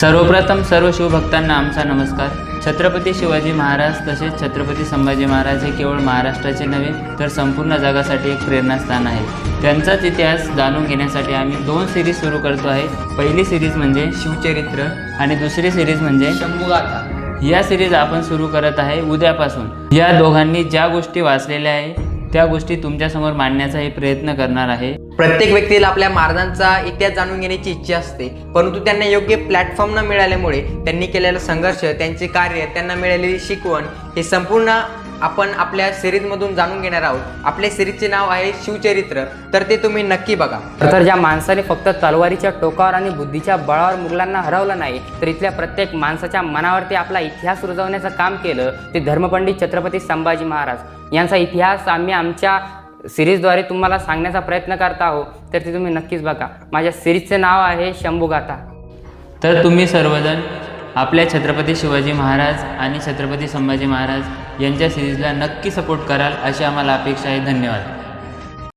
सर्वप्रथम सर्व शिवभक्तांना आमचा नमस्कार। छत्रपती शिवाजी महाराज तसेच छत्रपती संभाजी महाराज हे केवळ महाराष्ट्राचे नव्हे तर संपूर्ण जगासाठी एक प्रेरणास्थान आहे। त्यांचाच इतिहास जाणून घेण्यासाठी आम्ही 2 सिरीज सुरू करतो आहे। पहिली सिरीज म्हणजे शिवचरित्र आणि दुसरी सिरीज म्हणजे शंभूगाथा। या सिरीज आपण सुरू करत आहे उद्यापासून। या दोघांनी ज्या गोष्टी वाचलेल्या आहे त्या गोष्टी तुमच्यासमोर मांडण्याचा प्रयत्न करणार आहे। प्रत्येक व्यक्तीला आपल्या महाराजांचा इतिहास जाणून घेण्याची इच्छा असते, परंतु त्यांना योग्य प्लॅटफॉर्म न मिळाल्यामुळे त्यांनी केलेला संघर्ष, त्यांचे कार्य, त्यांना मिळालेली शिकवण हे संपूर्ण आपण आपल्या सिरीजमधून जाणून घेणार आहोत। आपल्या सिरीजचे नाव आहे शिवचरित्र, तर ते तुम्ही नक्की बघा। तर ज्या माणसाने फक्त तलवारीच्या टोकावर आणि बुद्धीच्या बळावर मुघलांना हरवलं नाही, तर इथल्या प्रत्येक माणसाच्या मनावरती आपला इतिहास रुजवण्याचं काम केलं ते धर्मपंडित छत्रपती संभाजी महाराज यांचा इतिहास आम्ही आमच्या सिरीजद्वारे तुम्हाला सांगण्याचा प्रयत्न करत आहोत, तर ते तुम्ही नक्कीच बघा। माझ्या सिरीजचे नाव आहे शंभूगाथा। तर तुम्ही सर्वजण आपल्या छत्रपती शिवाजी महाराज आणि छत्रपती संभाजी महाराज यांच्या सिरीजला नक्की सपोर्ट कराल अशी आम्हाला अपेक्षा आहे। धन्यवाद।